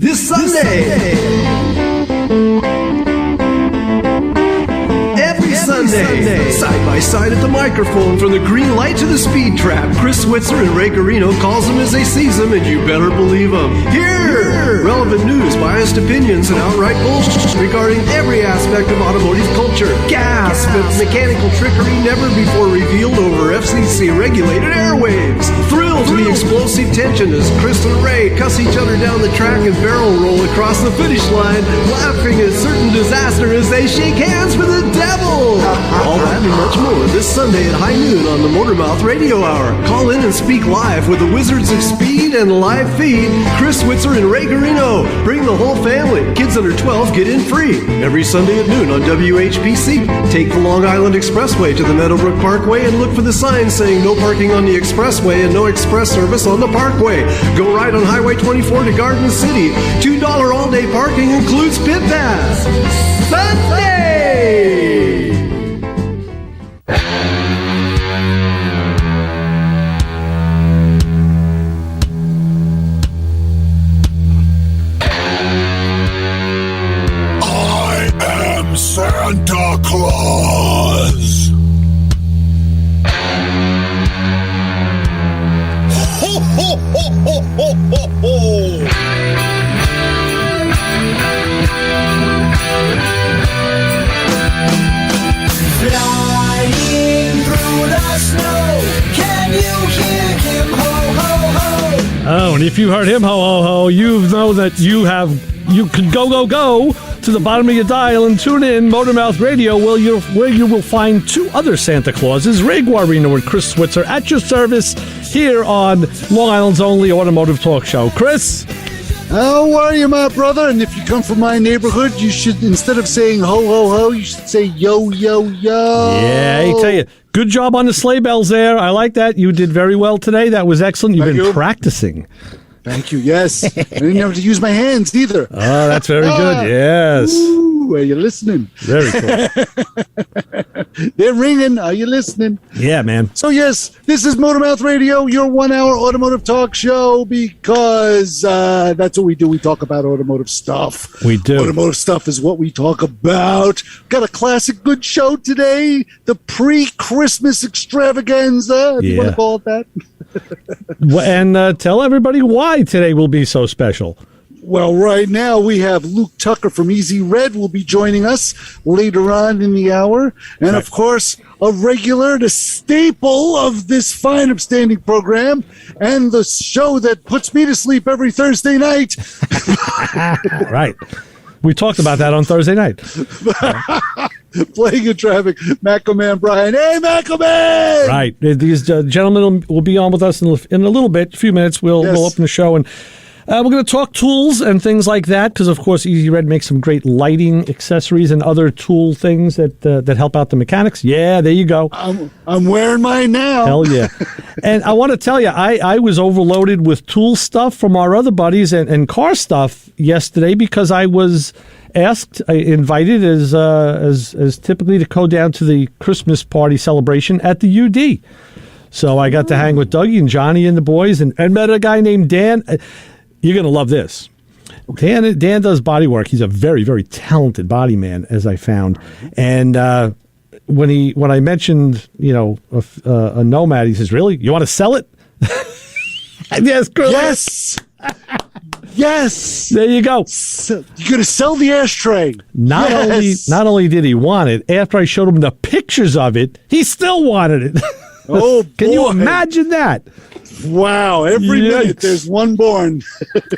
This Sunday. Every Sunday. Side by side at the microphone, from the green light to the speed trap, Chris Switzer and Ray Carino calls them as they sees them, and you better believe them. Here! Relevant news, biased opinions, and outright bullshit regarding every aspect of automotive culture. Gasp at mechanical trickery never before revealed over FCC-regulated airwaves. Thrilled to the explosive tension as Chris and Ray cuss each other down the track and barrel roll across the finish line, laughing at certain disaster as they shake hands with the devil. All that and much more this Sunday at high noon on the MotorMouth Radio Hour. Call in and speak live with the Wizards of Speed and live feed, Chris Switzer and Ray Carino. Bring the whole family. Kids under 12 get in free. Every Sunday at noon on WHPC. Take the Long Island Expressway to the Meadowbrook Parkway and look for the sign saying no parking on the expressway and no express service on the parkway. Go right on Highway 24 to Garden City. $2 all-day parking includes pit pass. Sunday! Santa Claus. Ho, ho, ho, ho, ho, ho, ho. Flying through the snow, can you hear him? Ho, ho, ho. Oh, and if you heard him, ho, ho, ho, you know that you can go to the bottom of your dial and tune in MotorMouth Radio, where you will find two other Santa Clauses, Ray Guarino and Chris Switzer, at your service here on Long Island's only automotive talk show. Chris? How are you, my brother? And if you come from my neighborhood, you should, instead of saying ho, ho, ho, you should say yo, yo, yo. Yeah, I tell you, good job on the sleigh bells there. I like that. You did very well today. That was excellent. You've been practicing. Thank you, yes. I didn't have to use my hands either. Oh, that's very good, yes. Ooh, are you listening? Very cool. They're ringing. Are you listening? Yeah, man. So, yes, this is MotorMouth Radio, your 1 hour automotive talk show, because that's what we do. We talk about automotive stuff. We do. Automotive stuff is what we talk about. Got a classic good show today, the pre-Christmas extravaganza, if you want to call it that. And tell everybody why today will be so special. Well, right now we have Luke Tucker from EZRED will be joining us later on in the hour. And, of course, a regular, the staple of this fine, upstanding program, and the show that puts me to sleep every Thursday night. Right. We talked about that on Thursday night. Playing in traffic, Matcoman Brian. Hey, Matcoman! Right. These gentlemen will be on with us in a little bit, a few minutes. We'll open the show, and we're going to talk tools and things like that, because, of course, EZRED makes some great lighting accessories and other tool things that help out the mechanics. Yeah, there you go. I'm wearing mine now. Hell yeah. And I want to tell you, I was overloaded with tool stuff from our other buddies and car stuff yesterday, because I was invited as typically to go down to the Christmas party celebration at the UD. So I got to hang with Dougie and Johnny and the boys, and met a guy named Dan. You're going to love this. Dan does body work. He's a very, very talented body man, as I found. And when I mentioned, a Nomad, he says, "Really? You want to sell it?" Yes, Chris. Yes. Yes. There you go. So you're going to sell the ashtray. Not only did he want it, after I showed him the pictures of it, he still wanted it. Oh, boy. Can you imagine that? Wow. Every minute there's one born.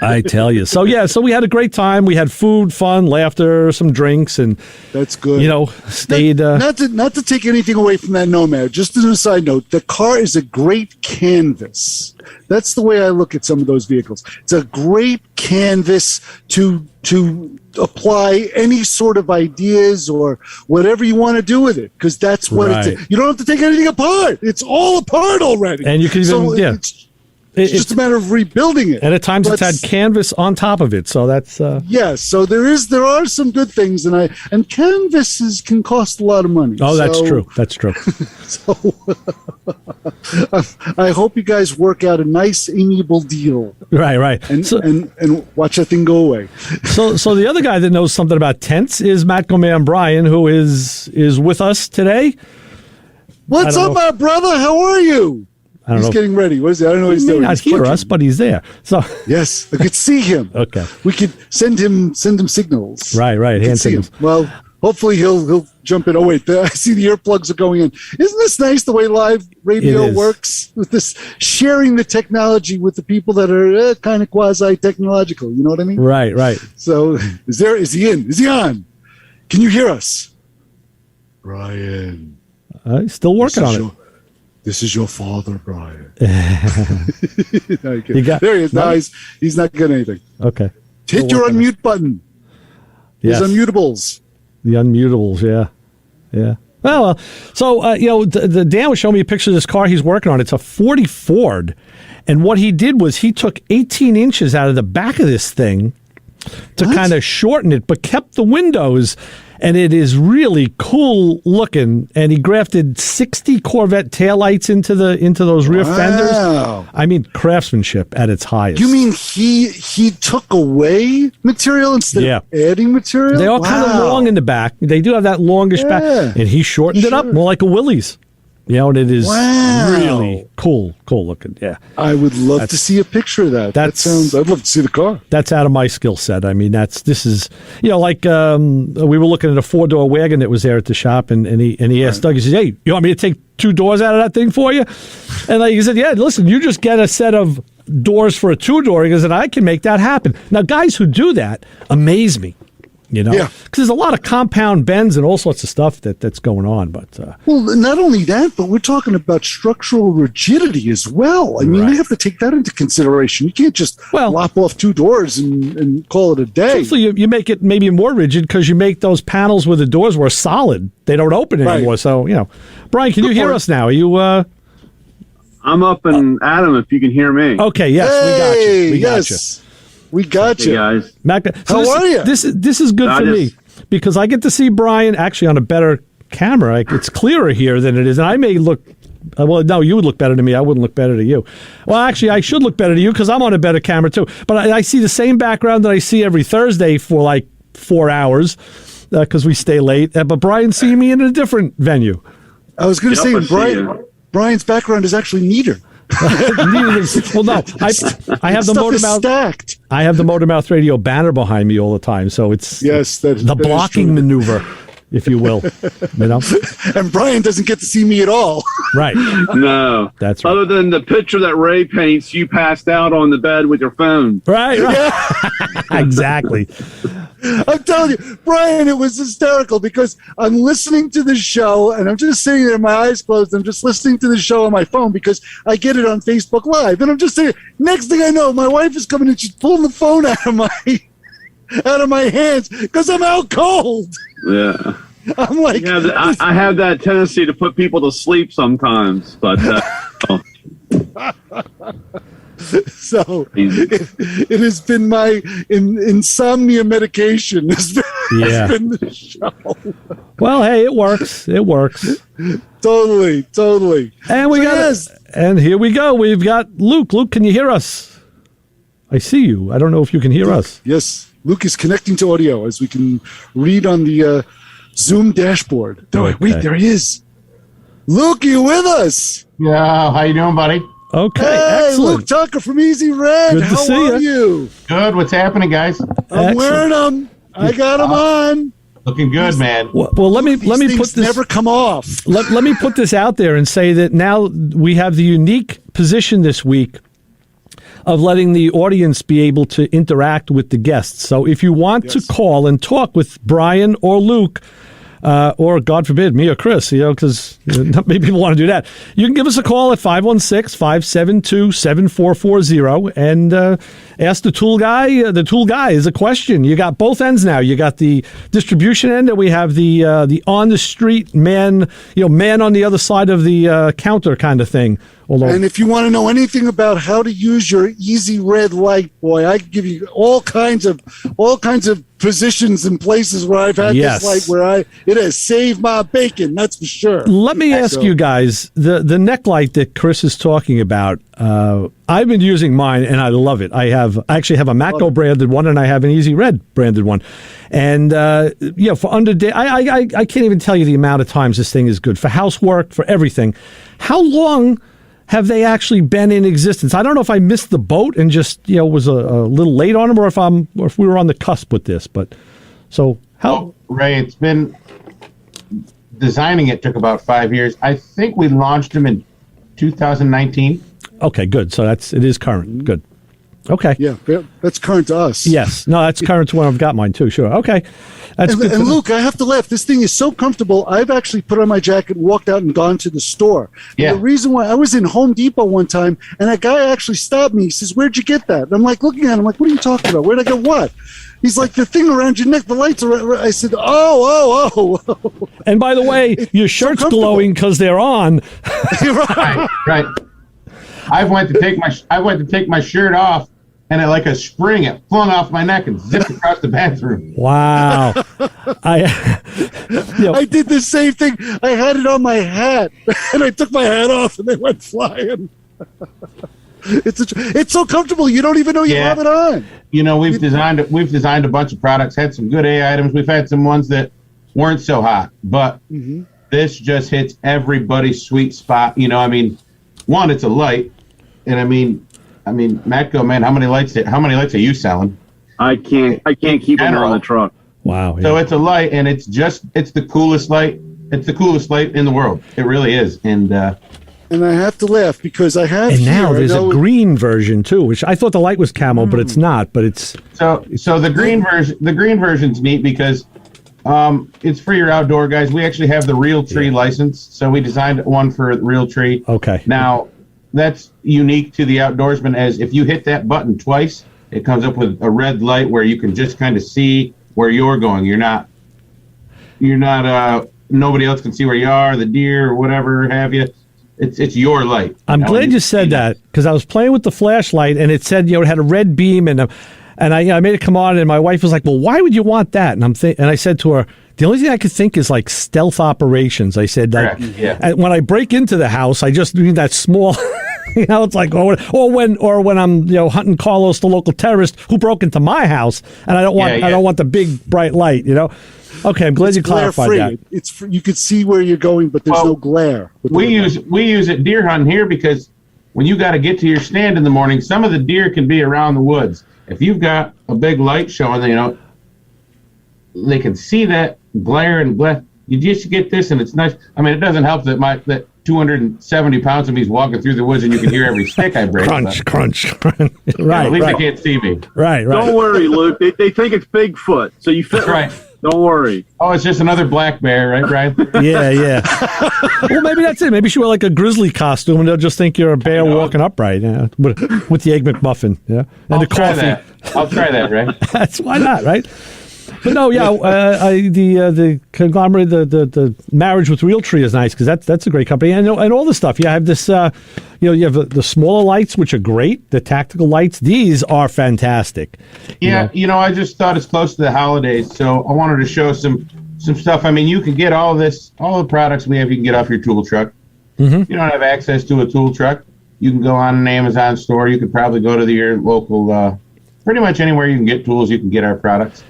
I tell you. So we had a great time. We had food, fun, laughter, some drinks, and that's good. Stayed. Not to take anything away from that Nomad, just as a side note, the car is a great canvas. That's the way I look at some of those vehicles. It's a great canvas to apply any sort of ideas or whatever you want to do with it, because that's what it's. You don't have to take anything apart. It's all apart already. And you can even It's just a matter of rebuilding it. And at times But it's had canvas on top of it, so that's yes. So there are some good things, and canvases can cost a lot of money. Oh, that's So- true. That's true. So I hope you guys work out a nice, amiable deal, Right. and So, and watch that thing go away. so the other guy that knows something about tents is Matcoman Brian, who is with us today. What's I don't up, know. my brother? How are you? I don't He's know. getting ready. What is he? I don't know what he's He may doing. not He's hear clicking. us, but he's there. So Yes, I could see him. Okay. We could send him signals. Right. We could Hand see him. signals. Well, hopefully he'll jump in. Oh wait, I see the earplugs are going in. Isn't this nice the way live radio It is. works with this sharing the technology with the people that are kind of quasi technological? You know what I mean? Right. So is he in? Is he on? Can you hear us? Brian. He's still working on it. This is your father, Brian. You got- there he is. no? No, he's not getting anything. Okay. Hit your unmute button. Yes. There's unmutables. The unmutables, yeah. Well, so the Dan was showing me a picture of this car he's working on. It's a 40 Ford, and what he did was he took 18 inches out of the back of this thing to What? kind of shorten it, but kept the windows, and it is really cool looking. And he grafted 60 Corvette taillights into those rear fenders. Wow. I mean, craftsmanship at its highest. You mean he took away material instead of adding material? They are kind of long in the back. They do have that longish back, and he shortened it up more like a Willys. And it is really cool looking. Yeah, I would love to see a picture of that. I'd love to see the car. That's out of my skill set. I mean, this is like we were looking at a 4-door wagon that was there at the shop, and he asked Doug. He said, "Hey, you want me to take 2 doors out of that thing for you?" And he said, "Yeah, listen, you just get a set of doors for a 2-door." He goes, "And I can make that happen." Now, guys who do that amaze me. Because there's a lot of compound bends and all sorts of stuff that's going on. But well, not only that, but we're talking about structural rigidity as well. I mean, they have to take that into consideration. You can't just lop off 2 doors and call it a day. Truthfully, you make it maybe more rigid because you make those panels where the doors were solid. They don't open anymore. So, Brian, can you hear us now? Are you... I'm up and Adam, if you can hear me. Okay, yes, we got you. We got you. Hey, guys. How are you? This is good for me because I get to see Brian actually on a better camera. It's clearer here than it is. And I may look, well, no, you would look better to me. I wouldn't look better to you. Well, actually, I should look better to you because I'm on a better camera too. But I see the same background that I see every Thursday for like 4 hours because we stay late. But Brian's seeing me in a different venue. I was going to say, Brian's background is actually neater. Well, no, I have the MotorMouth stacked. I have the MotorMouth Radio banner behind me all the time, so it's the blocking maneuver, if you will. And Brian doesn't get to see me at all. Right. No, that's right. Other than the picture that Ray paints, you passed out on the bed with your phone. Right. Exactly. I'm telling you, Brian, it was hysterical because I'm listening to the show and I'm just sitting there, my eyes closed. I'm just listening to the show on my phone because I get it on Facebook Live. And I'm just sitting. Next thing I know, my wife is coming and she's pulling the phone out of my hands because I'm out cold. Yeah. I'm like, I have that tendency to put people to sleep sometimes, but so it has been my insomnia medication. Has been the show. Well, hey, it works. It works. Totally. And and here we go. We've got Luke. Luke, can you hear us? I see you. I don't know if you can hear us. Yes, Luke is connecting to audio as we can read on the Zoom dashboard. Wait, there he is. Luke, are you with us? Yeah, how you doing, buddy? Okay, hey, excellent. Luke Tucker from EZRED. Good to How see are you? Good. What's happening, guys? I'm wearing them. I got them on. Looking good, man. Well, let me put this. Never come off. Let me put this out there and say that now we have the unique position this week of letting the audience be able to interact with the guests. So if you want to call and talk with Brian or Luke, or God forbid, me or Chris, because not many people want to do that. You can give us a call at 516-572-7440, and ask the tool guy. The tool guy is a question. You got both ends now. You got the distribution end, and we have the on the street man, man on the other side of the counter kind of thing. Although, And if you want to know anything about how to use your EZRED light, boy, I can give you all kinds of positions and places where I've had Yes. this light where it has saved my bacon. That's for sure. let me ask you guys, the neck light that Chris is talking about, I've been using mine and I love it. I actually have a Matco branded one and I have an EZRED branded one. And, for under day, I can't even tell you the amount of times this thing is good for housework, for everything. How long have they actually been in existence? I don't know if I missed the boat and just was a little late on them, or if we were on the cusp with this. But so how? Oh, Ray, it's been designing it took about 5 years. I think we launched them in 2019. Okay, good. So it is current. Good. Okay. Yeah, that's current to us. Yes. No, that's current to when I've got mine too. Sure. Okay. That's good. And Luke, I have to laugh. This thing is so comfortable. I've actually put on my jacket and walked out and gone to the store. Yeah. And the reason why I was in Home Depot one time and a guy actually stopped me. He says, "Where'd you get that?" And I'm like looking at him like, "What are you talking about? Where'd I get what?" He's like, "The thing around your neck, the lights are." I said, "Oh." And by the way, your shirt's comfortable. glowing because they're on. You're right. Right. I went to take my shirt off, and like a spring, it flung off my neck and zipped across the bathroom. Wow. I did the same thing. I had it on my hat, and I took my hat off, and they went flying. It's so comfortable. You don't even know you have it on. We've designed a bunch of products. Had some good A items. We've had some ones that weren't so hot, but this just hits everybody's sweet spot. One, it's a light, and I mean, Matco, man, how many lights are you selling? I can't keep them on the truck. Wow. So it's a light, and it's the coolest light. It's the coolest light in the world. It really is. And I have to laugh because I have. And now there's a green version too, which I thought the light was camo, but it's not. But it's so the green version. The green version's neat because it's for your outdoor guys. We actually have the Real Tree license, so we designed one for Real Tree. Okay. Now that's unique to the outdoorsman, as if you hit that button twice, it comes up with a red light where you can just kind of see where you're going. You're not. Nobody else can see where you are, the deer or whatever have you. It's your light. I'm glad you said that because I was playing with the flashlight and it said it had a red beam and I made it come on and my wife was like, "Well, why would you want that?" And and I said to her, "The only thing I could think is like stealth operations." I said that and when I break into the house, I just need that small. It's like or when I'm hunting Carlos, the local terrorist who broke into my house, and I don't want the big bright light. Okay, I'm glad you clarified that. You could see where you're going, but there's no glare. We use it deer hunting here because when you got to get to your stand in the morning, some of the deer can be around the woods. If you've got a big light showing, they can see that glare and glare. You just get this, and it's nice. I mean, it doesn't help that 270 pounds of me is walking through the woods, and you can hear every stick I break. Crunch. Right. At least they can't see me. Right. Don't worry, Luke. They think it's Bigfoot, so you fit right. Don't worry. Oh, it's just another black bear, right, Brian? Yeah. Well, maybe that's it. Maybe you should wear like a grizzly costume, and they'll just think you're a bear walking upright. Yeah, with the Egg McMuffin. Yeah, and the coffee. I'll try that, right? That's why not, right? But no, the conglomerate, the marriage with Realtree is nice because that's a great company, and all the stuff. You have this, you have the smaller lights, which are great. The tactical lights, these are fantastic. Yeah, I just thought it's close to the holidays, so I wanted to show some stuff. I mean, you can get all the products we have. You can get off your tool truck. Mm-hmm. If you don't have access to a tool truck, you can go on an Amazon store. You could probably go to your local, pretty much anywhere you can get tools. You can get our products.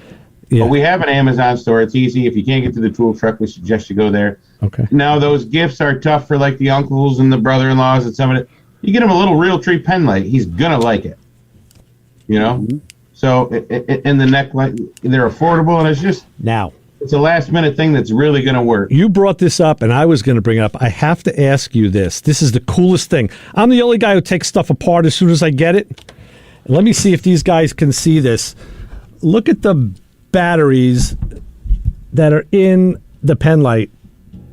Yeah. But we have an Amazon store. It's easy. If you can't get to the tool truck, we suggest you go there. Okay. Now, those gifts are tough for like the uncles and the brother-in-laws and some of it. You get him a little Realtree pen light. He's going to like it. Mm-hmm. So, in the neck light, they're affordable, and it's a last-minute thing that's really going to work. You brought this up, and I was going to bring it up. I have to ask you this. This is the coolest thing. I'm the only guy who takes stuff apart as soon as I get it. Let me see if these guys can see this. Look at the batteries that are in the pen light.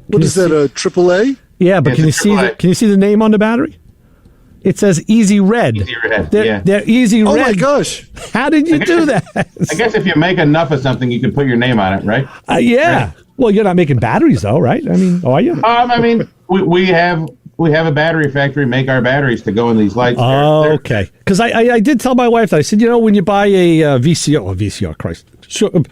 What is that, a AAA? Yeah, but can you see the name on the battery? It says EZRED. EZRED, They're EZRED. Oh my gosh! How did you do that? I guess if you make enough of something, you can put your name on it, right? Yeah. Right. Well, you're not making batteries, though, right? I mean, are you? I mean, we have a battery factory make our batteries to go in these lights. Oh, okay. Because I did tell my wife that. I said, when you buy a VCR, Christ,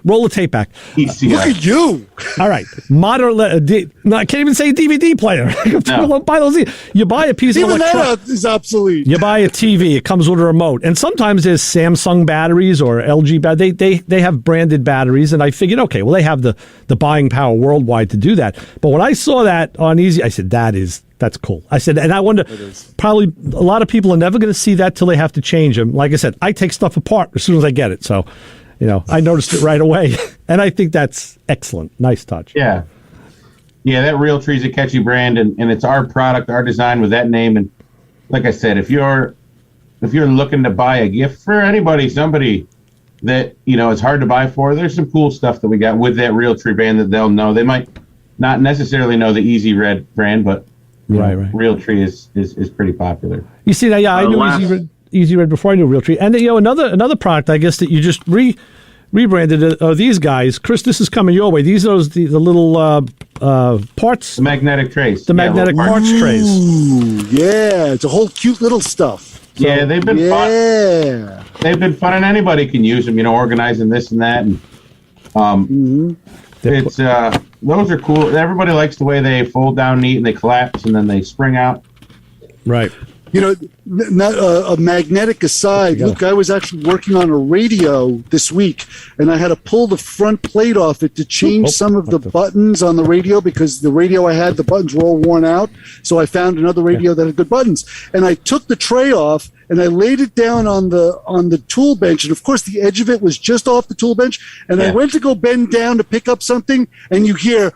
roll the tape back. ECR. Look at you! All right, I can't even say DVD player. No. Buy those. You buy a piece of Even electronics. that is obsolete. You buy a TV, it comes with a remote, and sometimes there's Samsung batteries or LG batteries. They have branded batteries, and I figured, okay, well they have the buying power worldwide to do that. But when I saw that on Easy, I said that's cool. I said, and I wonder, probably a lot of people are never going to see that till they have to change them. Like I said, I take stuff apart as soon as I get it, so I noticed it right away, and I think that's excellent. Nice touch. Yeah. Yeah, that Realtree's a catchy brand, and it's our product, our design with that name. And like I said, if you're looking to buy a gift for anybody, somebody that it's hard to buy for, there's some cool stuff that we got with that Realtree brand that they'll know. They might not necessarily know the EZRED brand, but right. Realtree is pretty popular. You see that? Yeah, I knew EZRED before I knew Realtree, and another product I guess that you just rebranded are these guys. Chris, this is coming your way. These are the little parts. The magnetic trays. The magnetic parts trays. Ooh, yeah, it's a whole cute little stuff. Yeah, they've been fun. Yeah. They've been fun, and anybody can use them. Organizing this and that, and it's those are cool. Everybody likes the way they fold down neat and they collapse and then they spring out. Right. Not a magnetic aside, Luke, I was actually working on a radio this week, and I had to pull the front plate off it to change some of the buttons on the radio because the radio I had, the buttons were all worn out. So I found another radio that had good buttons. And I took the tray off and I laid it down on the tool bench. And of course, the edge of it was just off the tool bench. And I went to go bend down to pick up something, and you hear,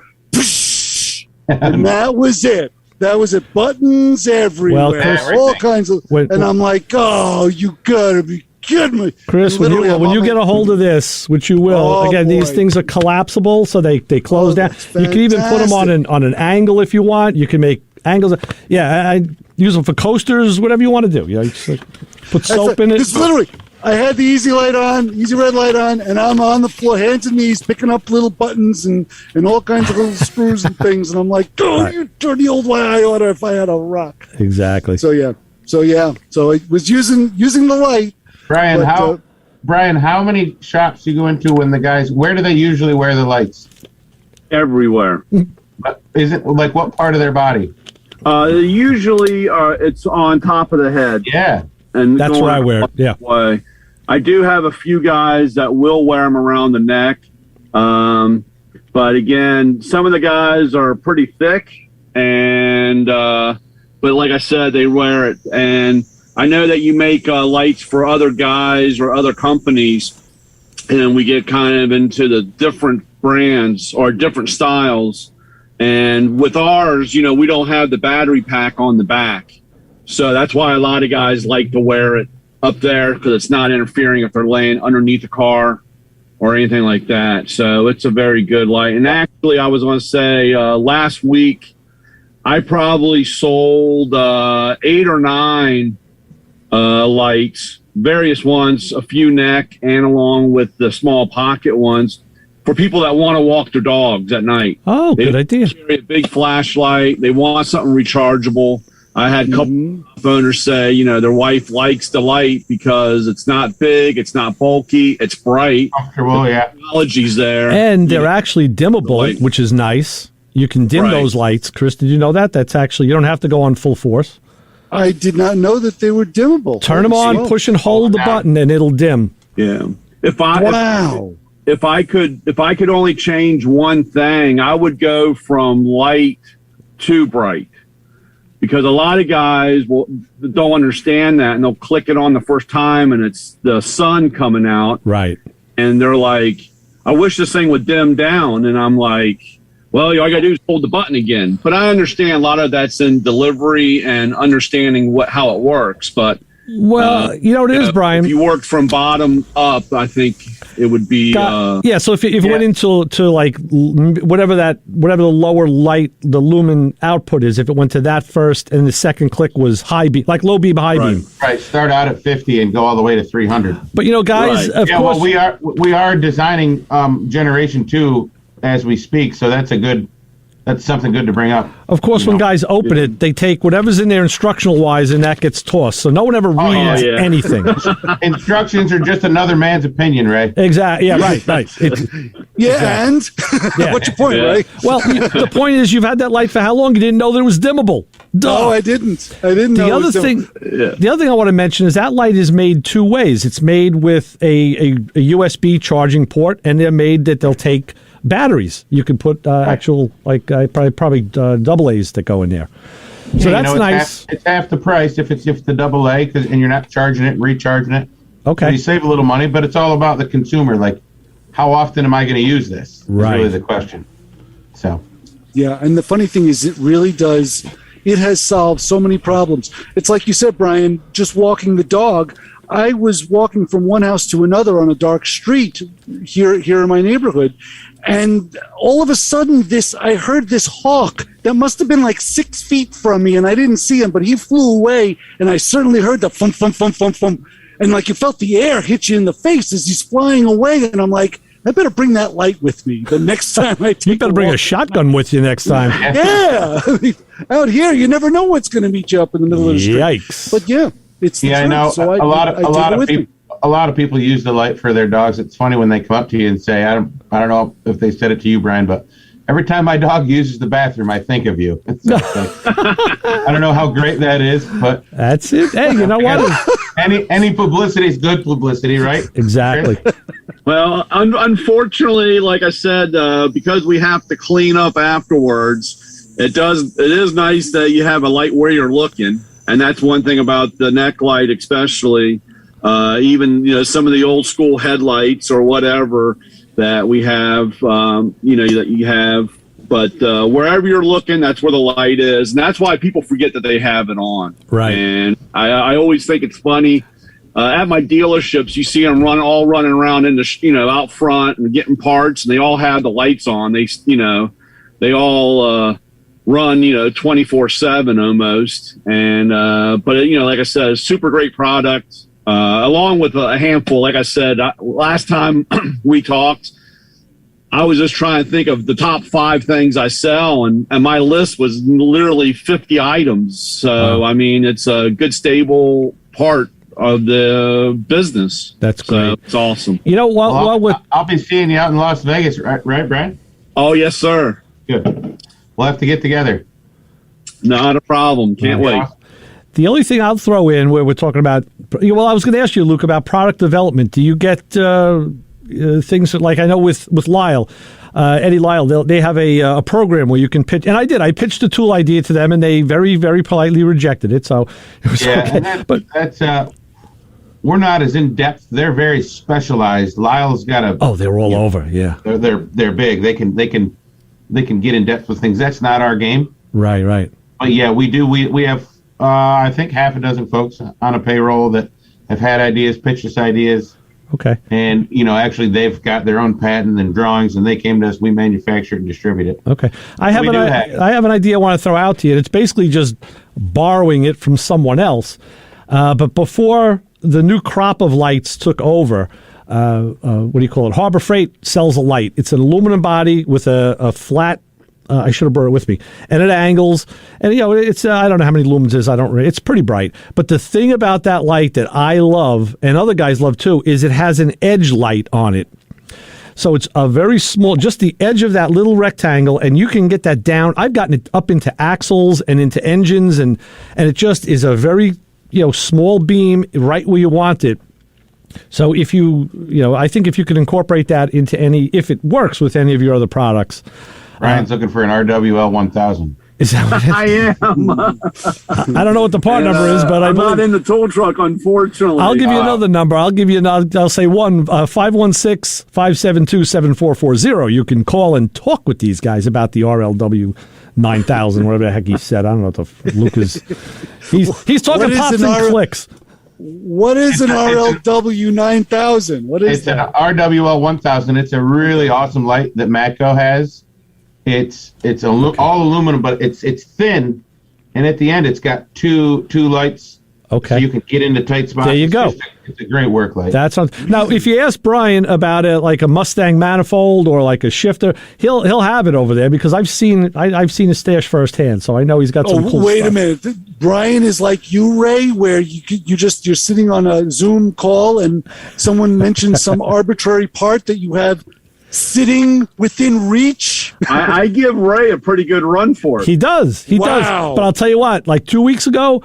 and that was it. That was it. Buttons everywhere. Well, Chris, all kinds of. And I'm like, oh, you gotta be kidding me. Chris, when you get a hold of this, which you will, these things are collapsible, so they close down. You can even put them on an angle if you want. You can make angles. Yeah, I use them for coasters, whatever you want to do. Just put soap in it. It's literally. I had the EZRED light on, and I'm on the floor, hands and knees, picking up little buttons and all kinds of little screws and things. And I'm like, you dirty old I order if I had a rock. Exactly. So I was using the light. Brian, how many shops do you go into when the guys? Where do they usually wear the lights? Everywhere. Is it like what part of their body? Usually, it's on top of the head. Yeah. And that's where I wear it. Yeah. Way. I do have a few guys that will wear them around the neck. But again, some of the guys are pretty thick, and but like I said, they wear it. And I know that you make lights for other guys or other companies, and we get kind of into the different brands or different styles. And with ours, we don't have the battery pack on the back. So that's why a lot of guys like to wear it up there, because it's not interfering if they're laying underneath the car or anything like that. So it's a very good light. And actually, I was going to say last week, I probably sold 8 or 9 lights, various ones, a few neck and along with the small pocket ones for people that want to walk their dogs at night. Oh, good idea. They carry a big flashlight. They want something rechargeable. I had a couple owners say, their wife likes the light because it's not big, it's not bulky, it's bright. Comfortable, yeah. Technology's there. And they're actually dimmable, which is nice. You can dim those lights. Chris, did you know that? That's actually, you don't have to go on full force. I did not know that they were dimmable. Turn them on, push and hold the button, and it'll dim. Yeah. If I could only change one thing, I would go from light to bright. Because a lot of guys don't understand that, and they'll click it on the first time, and it's the sun coming out. Right. And they're like, I wish this thing would dim down. And I'm like, well, all you got to do is hold the button again. But I understand a lot of that's in delivery and understanding how it works. But Well, you know what it is, Brian. If you worked from bottom up, I think it would be. Yeah, so if it went into like whatever the lower light, the lumen output is, if it went to that first and the second click was high beam, like low beam, high beam. Right, start out at 50 and go all the way to 300. But you know, guys, of course, well, we are designing generation 2 as we speak, so that's something good to bring up. Of course, when guys open it, they take whatever's in there instructional-wise, and that gets tossed. So no one ever reads anything. Instructions are just another man's opinion, Ray. Exactly. Yeah, right. And? What's your point, Ray? Well, the point is you've had that light for how long? You didn't know that it was dimmable. Duh. No, I didn't. The other thing I want to mention is that light is made two ways. It's made with a USB charging port, and they're made that they'll take batteries. You can put actual, like probably double A's that go in there. So that's nice. It's half the price if it's the double A, and you're not charging it and recharging it. Okay. So you save a little money, but it's all about the consumer. Like, how often am I going to use this? Right. Is really the question. So. Yeah, and the funny thing is, it really does. It has solved so many problems. It's like you said, Brian, just walking the dog. I was walking from one house to another on a dark street here in my neighborhood, and all of a sudden, I heard this hawk that must have been like 6 feet from me, and I didn't see him, but he flew away, and I certainly heard the thump, thump, thump, thump, thump, and like you felt the air hit you in the face as he's flying away, and I'm like, I better bring that light with me the next time I take. You better bring a shotgun with you next time. Yeah, out here, you never know what's going to meet you up in the middle of the street. Yikes! But yeah, it's the truth. I know. So a lot of people use the light for their dogs. It's funny when they come up to you and say, I don't know if they said it to you, Brian, but every time my dog uses the bathroom, I think of you. It's like, I don't know how great that is, but that's it. Hey, you know what? Any publicity is good publicity, right? Exactly. Well, unfortunately, like I said, because we have to clean up afterwards, it is nice that you have a light where you're looking, and that's one thing about the neck light, especially. Even some of the old school headlights or whatever that we have, that you have. But wherever you're looking, that's where the light is, and that's why people forget that they have it on. Right. And I always think it's funny. At my dealerships, you see them running around in the out front and getting parts, and they all have the lights on. They all run 24/7 almost. And but like I said, super great product. Along with a handful, like I said, last time we talked, I was just trying to think of the top 5 things I sell, and my list was literally 50 items. So, wow. I mean, it's a good, stable part of the business. That's great. So it's awesome. You know what? I'll be seeing you out in Las Vegas, right, Brian? Oh, yes, sir. Good. We'll have to get together. Not a problem. Can't wait. The only thing I'll throw in where we're talking about, well, I was going to ask you, Luke, about product development. Do you get things that, like I know with Lyle, Eddie Lyle, they have a program where you can pitch, and I pitched a tool idea to them, and they very, very politely rejected it. So it was okay. But that's we're not as in depth. They're very specialized. Lyle's got a. Oh, they're all over. Yeah, they're big. They can get in depth with things. That's not our game. Right. But yeah, we do. We have. I think half a dozen folks on a payroll that have had ideas, pitched us ideas. Okay. And, actually they've got their own patent and drawings, and they came to us. We manufacture it and distribute it. Okay. I have an idea I want to throw out to you. It's basically just borrowing it from someone else. But before the new crop of lights took over, what do you call it? Harbor Freight sells a light. It's an aluminum body with a flat. I should have brought it with me. And it angles. And, it's, I don't know how many lumens it is. It's pretty bright. But the thing about that light that I love, and other guys love too, is it has an edge light on it. So it's a very small, just the edge of that little rectangle, and you can get that down. I've gotten it up into axles and into engines, and it just is a very, small beam right where you want it. So if I think if you could incorporate that into if it works with any of your other products. Ryan's looking for an RWL 1000. Is that what it is? I am. I don't know what the part number is, but I'm not in the tool truck, unfortunately. I'll give you another number. I'll say 516-572-7440. You can call and talk with these guys about the RLW 9000, whatever the heck he said. I don't know what Luke is. He's talking pops and clicks. What is an RLW 9000? What is It's an RWL 1000. It's a really awesome light that Matco has. It's all aluminum, but it's thin, and at the end it's got two lights. Okay. So you can get into tight spots. There you go. It's a great work light. That sounds. Now, if you ask Brian about it, like a Mustang manifold or like a shifter, he'll have it over there because I've seen his stash firsthand, so I know he's got some cool wait stuff. a minute. Brian is like you, Ray, where you're sitting on a Zoom call and someone mentions some arbitrary part that you have sitting within reach. I give Ray a pretty good run for it. He does. Wow. But I'll tell you what, like 2 weeks ago,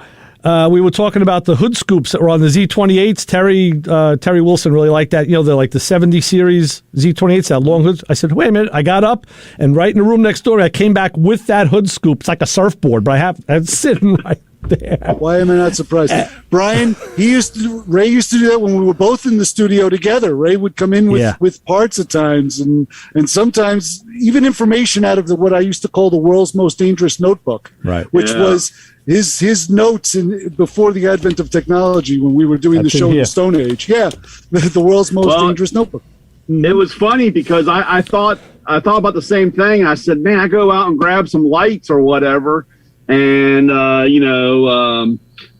we were talking about the hood scoops that were on the Z28s. Terry Wilson really liked that. You know, they're like the 70 series Z28s, that long hood. I said, wait a minute. I got up and right in the room next door, I came back with that hood scoop. It's like a surfboard, but I have it's sitting right there. Why am I not surprised? Brian, Ray used to do that when we were both in the studio together. Ray would come in with parts at times and sometimes even information out of what I used to call the world's most dangerous notebook, right? Which was his notes before the advent of technology when we were doing the show in the Stone Age. Yeah, the world's most dangerous notebook. It was funny because I thought about the same thing. I said, man, I go out and grab some lights or whatever. And,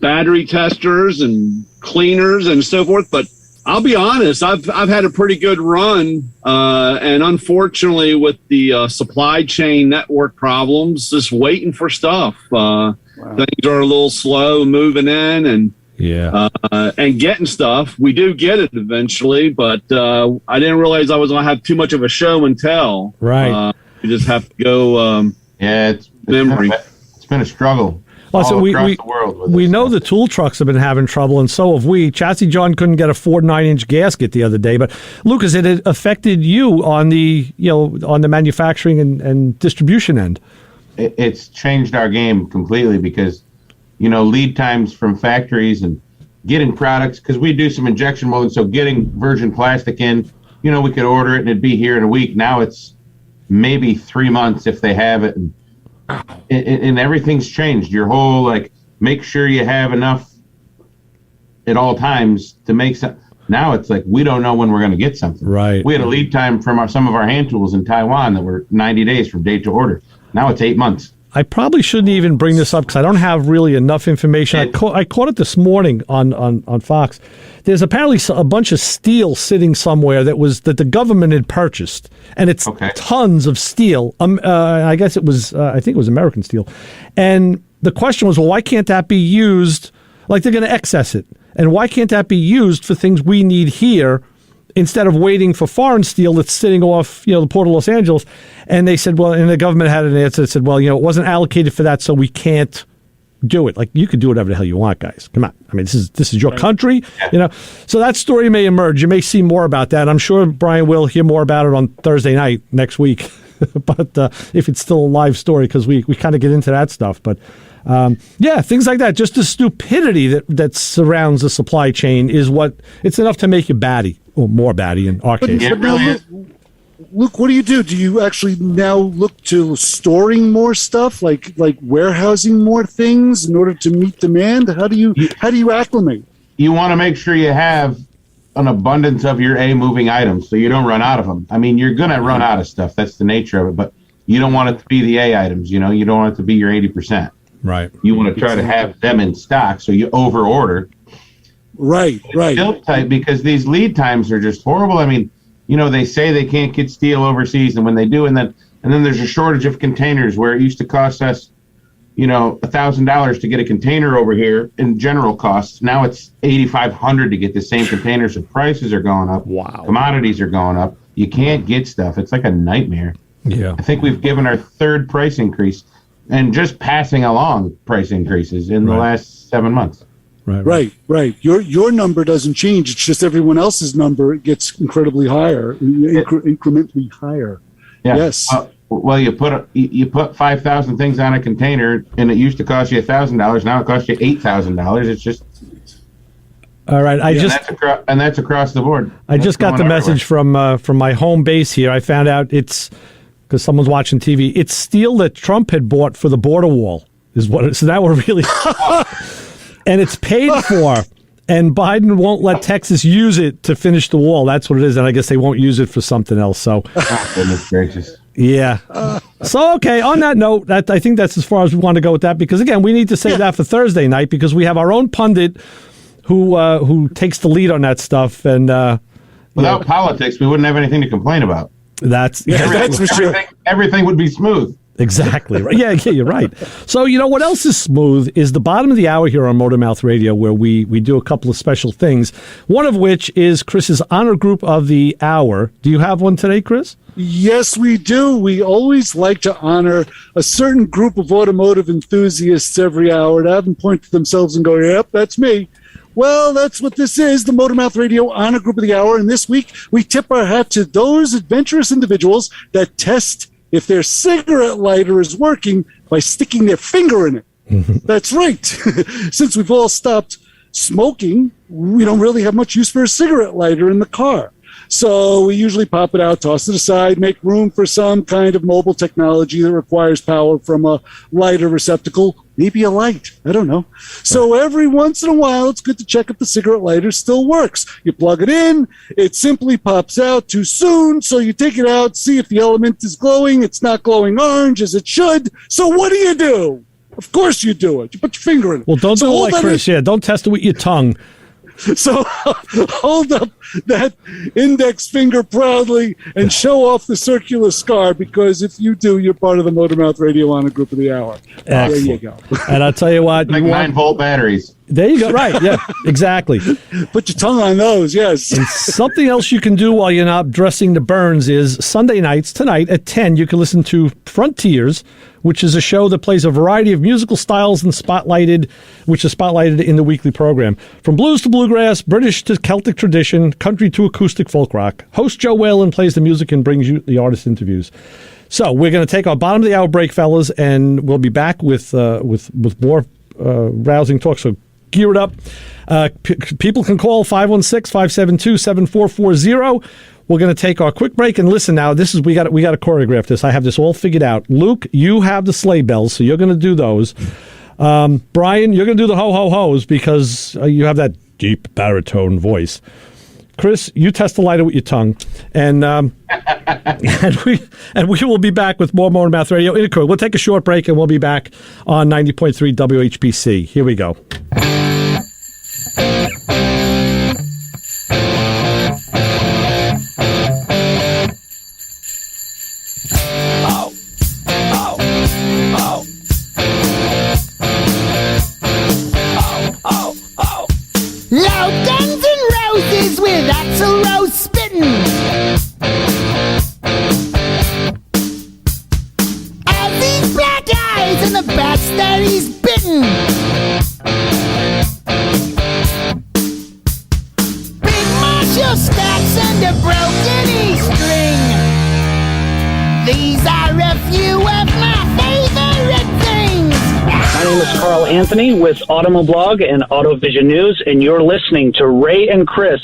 battery testers and cleaners and so forth. But I'll be honest, I've had a pretty good run. And unfortunately, with the supply chain network problems, just waiting for stuff. Things are a little slow moving in and getting stuff. We do get it eventually, but I didn't realize I was going to have too much of a show and tell. Right. You just have to go it's memory. It's been a struggle. Also, across the world with we this know stuff. the tool trucks have been having trouble, and so have we. Chassis John couldn't get a Ford 9-inch gasket the other day, but Lucas, it had affected you on the manufacturing and distribution end. It's changed our game completely because lead times from factories and getting products, because we do some injection molding, so getting virgin plastic in, we could order it and it'd be here in a week. Now it's maybe 3 months if they have it. And everything's changed. Your whole, make sure you have enough at all times to make some. Now it's like we don't know when we're going to get something. Right. We had a lead time from some of our hand tools in Taiwan that were 90 days from date to order. Now it's 8 months. I probably shouldn't even bring this up because I don't have really enough information. I caught it this morning on Fox. There's apparently a bunch of steel sitting somewhere that the government had purchased, and it's tons of steel. I guess it was I think it was American steel, and the question was, well, why can't that be used? Like they're going to excess it, and why can't that be used for things we need here? Instead of waiting for foreign steel that's sitting off, the port of Los Angeles. And they said, well, and the government had an answer that said, well, it wasn't allocated for that, so we can't do it. Like, you could do whatever the hell you want, guys. Come on. I mean, this is your country, So that story may emerge. You may see more about that. I'm sure Brian will hear more about it on Thursday night next week. But if it's still a live story, because we kind of get into that stuff. But things like that. Just the stupidity that surrounds the supply chain is it's enough to make you batty. Or more batty in our case. It really is. Luke, what do you do? Do you actually now look to storing more stuff, like warehousing more things in order to meet demand? How do you acclimate? You want to make sure you have an abundance of your moving items so you don't run out of them. I mean, you're going to run out of stuff. That's the nature of it. But you don't want it to be the A items. You don't want it to be your 80%. Right. You want to try to have them in stock so you over order. Right. Still tight because these lead times are just horrible. I mean, they say they can't get steel overseas, and when they do, and then there's a shortage of containers where it used to cost us, $1,000 to get a container over here in general costs. Now it's $8,500 to get the same container. So prices are going up. Wow. Commodities are going up. You can't get stuff. It's like a nightmare. Yeah. I think we've given our third price increase and just passing along price increases in the last 7 months. Right. Your number doesn't change. It's just everyone else's number gets incredibly higher, incrementally higher. Yeah. Yes. Well, you put 5,000 things on a container, and it used to cost you $1,000. Now it costs you $8,000. It's just all right. That's across the board. I just got the message from my home base here. I found out it's because someone's watching TV. It's steel that Trump had bought for the border wall. Is what. So that we're really. And it's paid for and Biden won't let Texas use it to finish the wall. That's what it is, and I guess they won't use it for something else. So, Goodness gracious. Yeah. So, okay, on that note, I think that's as far as we want to go with that, because, again, we need to save that for Thursday night, because we have our own pundit who takes the lead on that stuff. And without politics, we wouldn't have anything to complain about. That's for sure. Everything would be smooth. Exactly. Right. Yeah, you're right. So, what else is smooth is the bottom of the hour here on MotorMouth Radio, where we do a couple of special things, one of which is Chris's honor group of the hour. Do you have one today, Chris? Yes, we do. We always like to honor a certain group of automotive enthusiasts every hour to have them point to themselves and go, yep, that's me. Well, that's what this is, the MotorMouth Radio Honor Group of the Hour. And this week, we tip our hat to those adventurous individuals that test if their cigarette lighter is working by sticking their finger in it. That's right. Since we've all stopped smoking, we don't really have much use for a cigarette lighter in the car. So we usually pop it out, toss it aside, make room for some kind of mobile technology that requires power from a lighter receptacle, maybe a light. I don't know. So every once in a while, it's good to check if the cigarette lighter still works. You plug it in, it simply pops out too soon, so you take it out, see if the element is glowing. It's not glowing orange as it should. So what do? Of course you do it. You put your finger in it. Well, don't do it like Chris. Yeah, don't test it with your tongue. So hold up that index finger proudly and show off the circular scar, because if you do, you're part of the MotorMouth Radio Honor Group of the Hour. There you go. And I'll tell you what. Like 9-volt batteries. There you go. Right. Yeah, exactly. Put your tongue on those, yes. And something else you can do while you're not dressing the burns is Sunday nights, tonight at 10, you can listen to Frontiers, which is a show that plays a variety of musical styles and which is spotlighted in the weekly program. From blues to bluegrass, British to Celtic tradition, country to acoustic folk rock. Host Joe Whalen plays the music and brings you the artist interviews. So we're going to take our bottom of the hour break, fellas, and we'll be back with more rousing talk. So gear it up. People can call 516-572-7440. We're going to take our quick break and listen now. This is we got to choreograph this. I have this all figured out. Luke, you have the sleigh bells, so you're going to do those. Brian, you're going to do the ho ho ho's because you have that deep baritone voice. Chris, you test the lighter with your tongue, and we will be back with more MotorMouth Radio. We'll take a short break, and we'll be back on 90.3 WHPC. Here we go. Anthony with Automoblog and AutoVision News, and you're listening to Ray and Chris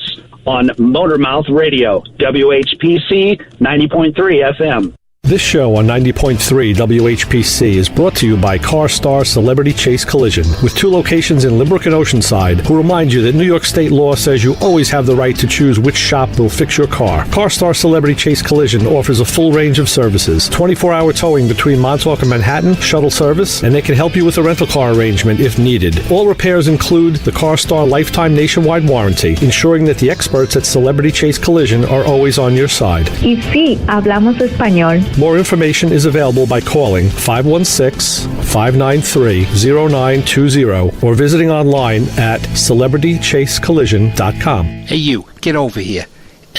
on MotorMouth Radio, WHPC 90.3 FM. This show on 90.3 WHPC is brought to you by CarStar Celebrity Chase Collision, with 2 locations in Limerick and Oceanside, who remind you that New York state law says you always have the right to choose which shop will fix your car. CarStar Celebrity Chase Collision offers a full range of services, 24-hour towing between Montauk and Manhattan, shuttle service, and they can help you with a rental car arrangement if needed. All repairs include the CarStar Lifetime Nationwide Warranty, ensuring that the experts at Celebrity Chase Collision are always on your side. Y sí, hablamos español. More information is available by calling 516-593-0920 or visiting online at celebritychasecollision.com. Hey, you, get over here.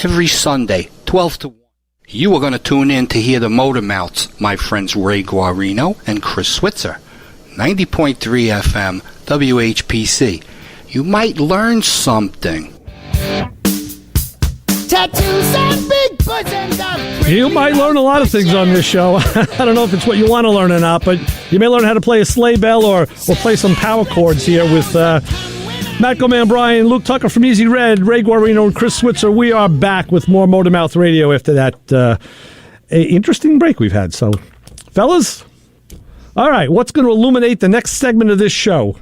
Every Sunday, 12 to 1, you are going to tune in to hear the MotorMouths, my friends Ray Guarino and Chris Switzer. 90.3 FM, WHPC. You might learn something. Tattoos and big bosoms of You might learn a lot of things on this show. I don't know if it's what you want to learn or not, but you may learn how to play a sleigh bell or play some power chords here with Matcoman, Brian, Luke Tucker from EZRED, Ray Guarino, and Chris Switzer. We are back with more MotorMouth Radio after that interesting break we've had. So, fellas, all right, what's going to illuminate the next segment of this show?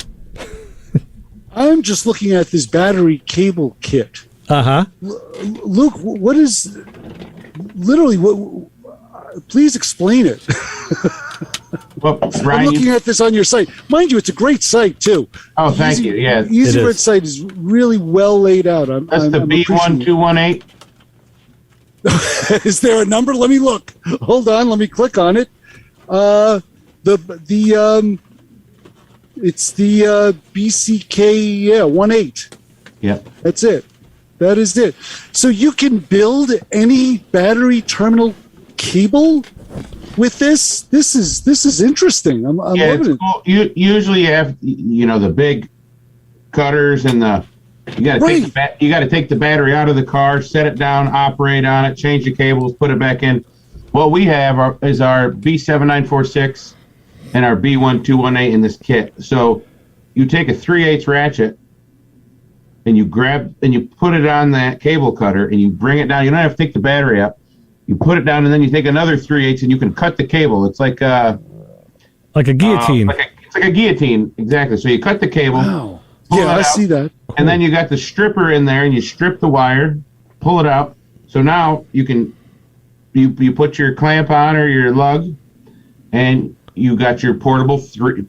I'm just looking at this battery cable kit. Uh-huh. Luke, what is literally what? Please explain it. Well, I'm Ryan, looking at this on your site. Mind you, it's a great site too. Oh, thank you. Yeah, EZRED site is really well laid out. That's the B1218. Is there a number? Let me look. Hold on. Let me click on it. It's the BCK 18. Yeah. That's it. That is it. So you can build any battery terminal cable with this. This is interesting. I'm loving it. Cool. Usually you have the big cutters and you got to take the battery out of the car, set it down, operate on it, change the cables, put it back in. What we have is our B7946 and our B1218 in this kit. So you take a 3/8 ratchet and you put it on that cable cutter and you bring it down. You don't have to take the battery up. You put it down and then you take another 3/8 and you can cut the cable. It's like a guillotine. It's like a guillotine, exactly. So you cut the cable. Wow. Yeah, I see that. And then you got the stripper in there and you strip the wire, pull it out. So now you can you put your clamp on or your lug and you got your portable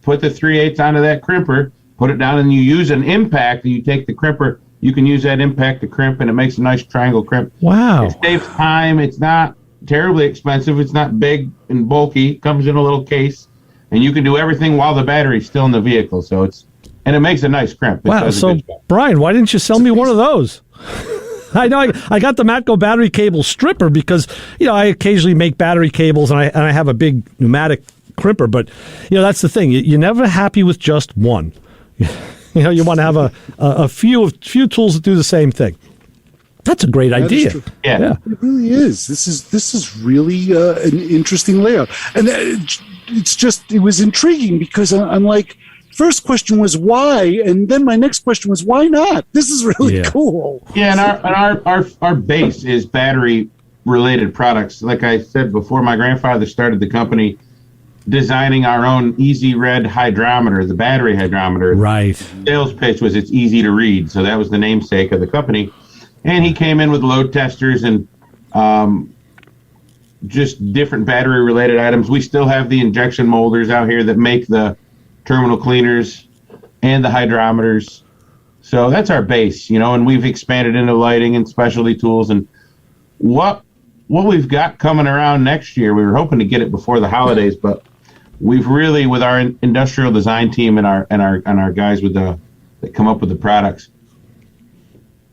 put the 3/8 onto that crimper, put it down, and you use an impact and you take the crimper. You can use that impact to crimp, and it makes a nice triangle crimp. Wow. It saves time. It's not terribly expensive. It's not big and bulky. It comes in a little case, and you can do everything while the battery's still in the vehicle. So it makes a nice crimp. Wow. So, Brian, why didn't you sell me one of those? I know I got the Matco battery cable stripper because, I occasionally make battery cables, and I have a big pneumatic crimper, but that's the thing. You're never happy with just one. You want to have a few tools that do the same thing. That's a great idea. Yeah, it really is. This is really an interesting layout, and it was intriguing because I'm like, first question was why, and then my next question was why not? This is really cool. Yeah, and our base is battery related products. Like I said before, my grandfather started the company designing our own EZRED hydrometer, the battery hydrometer. Right. The sales pitch was it's easy to read, so that was the namesake of the company. And he came in with load testers and just different battery-related items. We still have the injection molders out here that make the terminal cleaners and the hydrometers. So that's our base, and we've expanded into lighting and specialty tools. And what we've got coming around next year, we were hoping to get it before the holidays, but we've really, with our industrial design team and our guys that come up with the products,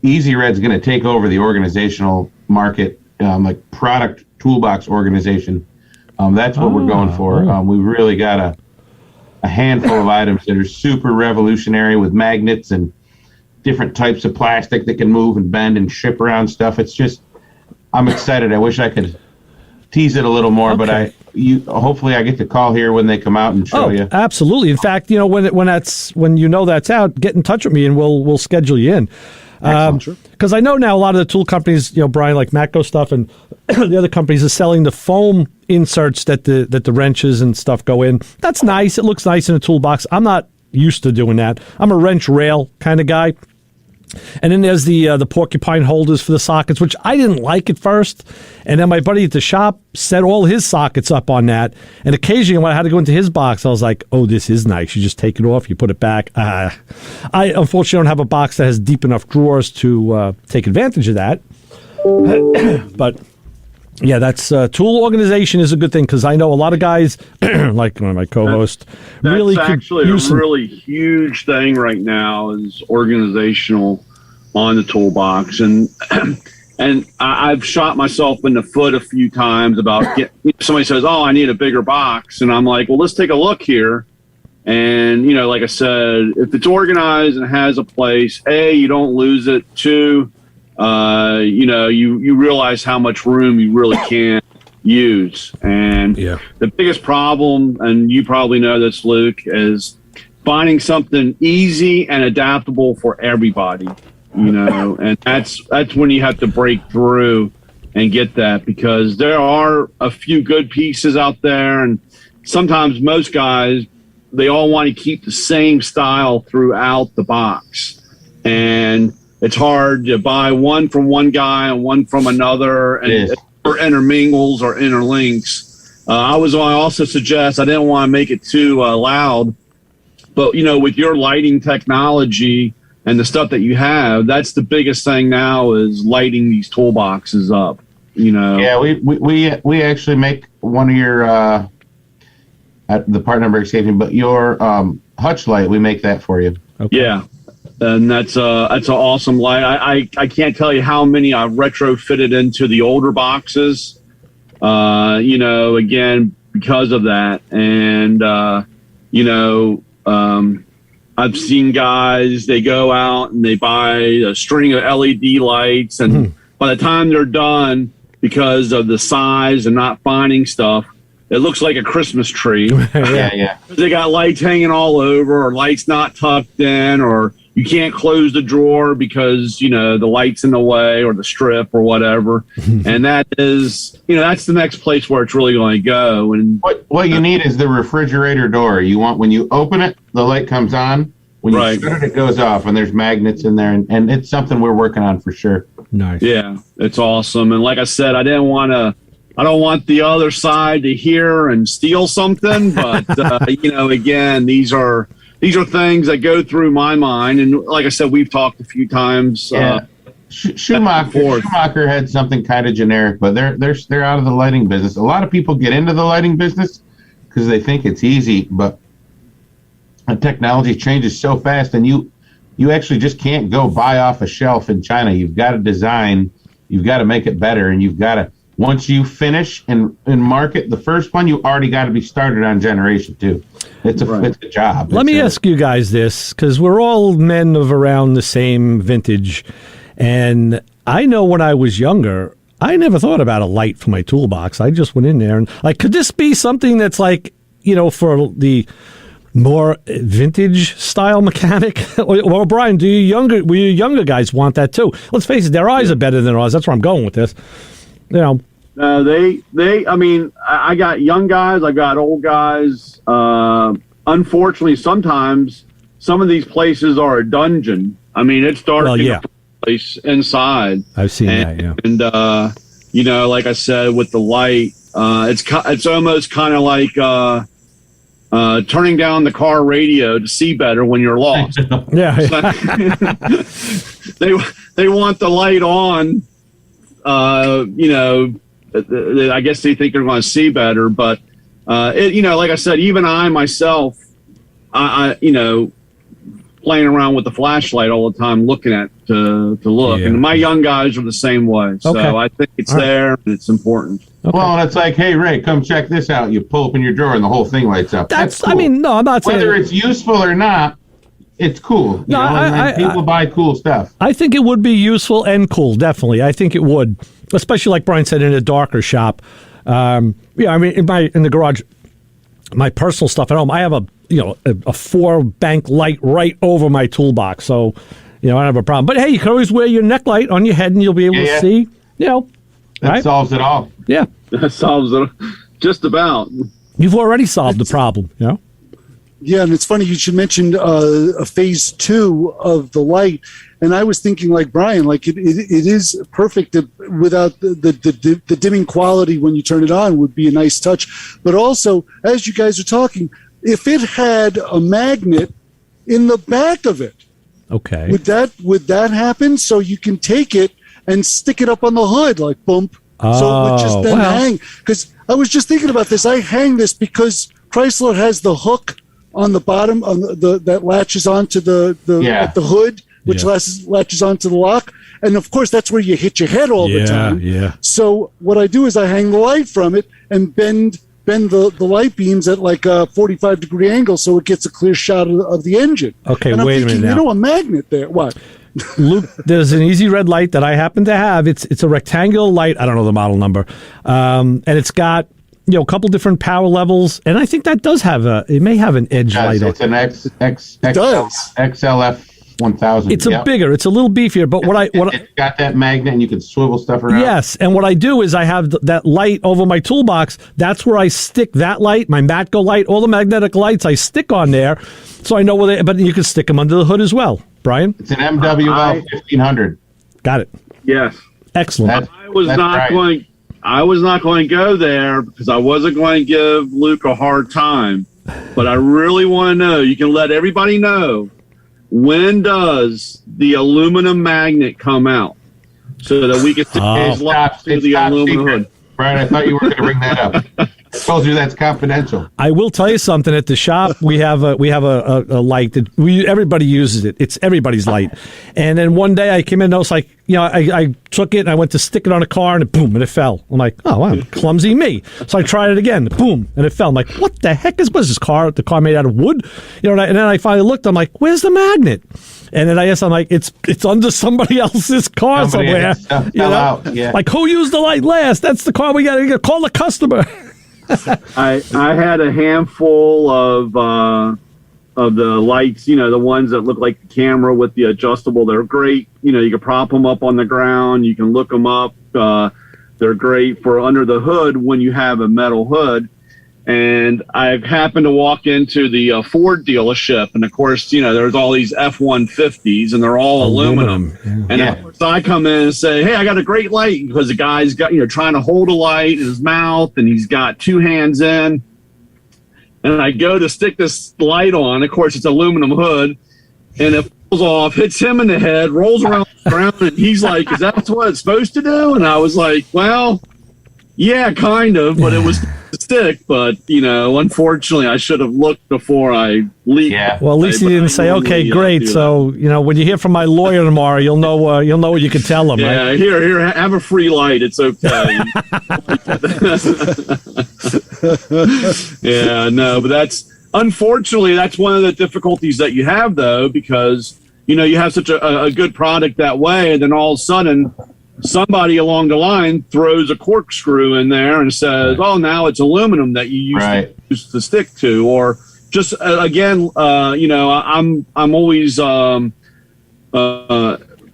EZRED's going to take over the organizational market, like product toolbox organization. That's what we're going for. We've really got a handful of items that are super revolutionary with magnets and different types of plastic that can move and bend and ship around stuff. It's just, I'm excited. I wish I could tease it a little more, but hopefully I get to call here when they come out and show you. Absolutely. In fact, when that's out, get in touch with me and we'll schedule you in. Because I know now a lot of the tool companies, Brian, like Matco stuff, and the other companies are selling the foam inserts that the wrenches and stuff go in. That's nice. It looks nice in a toolbox. I'm not used to doing that. I'm a wrench rail kind of guy. And then there's the porcupine holders for the sockets, which I didn't like at first. And then my buddy at the shop set all his sockets up on that. And occasionally when I had to go into his box, I was like, oh, this is nice. You just take it off, you put it back. I unfortunately don't have a box that has deep enough drawers to take advantage of that. But yeah, that's tool organization is a good thing because I know a lot of guys, like my co-host, really that's actually a really huge thing right now is organizational on the toolbox, and I've shot myself in the foot a few times about somebody says, "Oh, I need a bigger box," and I'm like, "Well, let's take a look here." And like I said, if it's organized and has a place, you don't lose it. Two, you realize how much room you really can use. And the biggest problem, and you probably know this, Luke, is finding something easy and adaptable for everybody, and that's when you have to break through and get that, because there are a few good pieces out there. And sometimes most guys, they all want to keep the same style throughout the box. And it's hard to buy one from one guy and one from another, and it intermingles or interlinks. I also suggest, I didn't want to make it too loud, but, with your lighting technology and the stuff that you have, that's the biggest thing now is lighting these toolboxes up, Yeah, we actually make one of your, the part number escaping, but your hutch light, we make that for you. Okay. Yeah. And that's an awesome light. I can't tell you how many I've retrofitted into the older boxes, again, because of that. And, I've seen guys, they go out and they buy a string of LED lights. And by the time they're done, because of the size and not finding stuff, it looks like a Christmas tree. Yeah. They got lights hanging all over, or lights not tucked in, or you can't close the drawer because, the light's in the way or the strip or whatever. And that is, that's the next place where it's really going to go. And what you need is the refrigerator door. You want, when you open it, the light comes on. When you shut it, it goes off, and there's magnets in there. And it's something we're working on for sure. Nice. Yeah, it's awesome. And like I said, I don't want the other side to hear and steal something. But, again, these are things that go through my mind. And like I said, we've talked a few times. Yeah. Schumacher had something kind of generic, but they're out of the lighting business. A lot of people get into the lighting business because they think it's easy, but the technology changes so fast, and you actually just can't go buy off a shelf in China. You've got to design, you've got to make it better, and you've got to, once you finish and market the first one, you already got to be started on generation 2. It's a job. Let me ask you guys this, because we're all men of around the same vintage, and I know when I was younger, I never thought about a light for my toolbox. I just went in there and, could this be something that's for the more vintage style mechanic? Well, Brian, will you younger guys want that too? Let's face it, their eyes are better than ours. That's where I'm going with this. I got young guys, I got old guys. Unfortunately, sometimes some of these places are a dungeon. It's dark place inside. I've seen that, yeah. And, like I said, with the light, it's almost kind of like turning down the car radio to see better when you're lost. Yeah. They want the light on. I guess they think they're going to see better, but like I said, even I myself, I playing around with the flashlight all the time, looking at to look, and my young guys are the same way. So I think it's there and it's important. Okay. Well, and it's like, hey, Ray, come check this out. You pull open your drawer and the whole thing lights up. That's cool. No, I'm not saying whether it's useful or not. It's cool. People buy cool stuff. I think it would be useful and cool. Definitely, I think it would, especially like Brian said, in a darker shop. In the garage, my personal stuff at home, I have a 4-bank light right over my toolbox, so I don't have a problem. But hey, you can always wear your neck light on your head, and you'll be able to see. That solves it all. Yeah, that solves it just about. You've already solved the problem. Yeah, and it's funny you should mention a phase 2 of the light, and I was thinking like Brian, like it is perfect without the dimming quality when you turn it on would be a nice touch. But also, as you guys are talking, if it had a magnet in the back of it, okay, would that happen? So you can take it and stick it up on the hood, like bump. So it would just then hang. Because I was just thinking about this. I hang this because Chrysler has the hook on the bottom on that latches onto the hood, which latches onto the lock, and of course that's where you hit your head all the time. Yeah. So what I do is I hang the light from it and bend the light beams at like a 45-degree angle, so it gets a clear shot of the engine. Okay, and I'm wait thinking, a minute now. a magnet there. What? Luke, there's an EZRED light that I happen to have. It's a rectangular light. I don't know the model number, and it's got a couple different power levels, and I think that does have it may have an edge light. It's an XLF 1000. It's it's a little beefier, but it's got that magnet and you can swivel stuff around. Yes, and what I do is I have that light over my toolbox. That's where I stick that light, my Matco light, all the magnetic lights I stick on there, so I know where they. But you can stick them under the hood as well, Brian. It's an MWL 1500. Got it. Yes. Excellent. I was not going to go there because I wasn't going to give Luke a hard time, but I really want to know. You can let everybody know, when does the aluminum magnet come out so that we can see his lights through the aluminum hood? Brian, I thought you were going to bring that up. I told you that's confidential. I will tell you something. At the shop, we have a light that everybody uses it. It's everybody's light. And then one day I came in and I was like, I took it and I went to stick it on a car and boom, and it fell. I'm like, oh wow, clumsy me. So I tried it again, boom, and it fell. I'm like, what the heck was this car? The car made out of wood, and then I finally looked. I'm like, where's the magnet? And then I guess I'm like, it's under somebody else's car somewhere. Like, who used the light last? That's the car we got to call the customer. I had a handful of the lights, the ones that look like the camera with the adjustable. They're great. You can prop them up on the ground. You can look them up. They're great for under the hood when you have a metal hood. And I've happened to walk into the Ford dealership, and of course, there's all these F-150s, and they're all aluminum. And of course, I come in and say, "Hey, I got a great light," because the guy's got trying to hold a light in his mouth, and he's got two hands in. And I go to stick this light on. Of course, it's aluminum hood, and it falls off, hits him in the head, rolls around the ground, and he's like, "Is that what it's supposed to do?" And I was like, "Well, yeah, kind of, but it was." Stick, but unfortunately, I should have looked before I leaked. Yeah. Well, at least you didn't say, "Okay, great." So when you hear from my lawyer tomorrow, you'll know what you can tell him. Yeah, right? Here, have a free light. It's okay. Yeah, no, but that's unfortunately that's one of the difficulties that you have, though, because you have such a good product that way, and then all of a sudden, somebody along the line throws a corkscrew in there and says, "Oh, now it's aluminum that you used to stick to," or just again, I'm always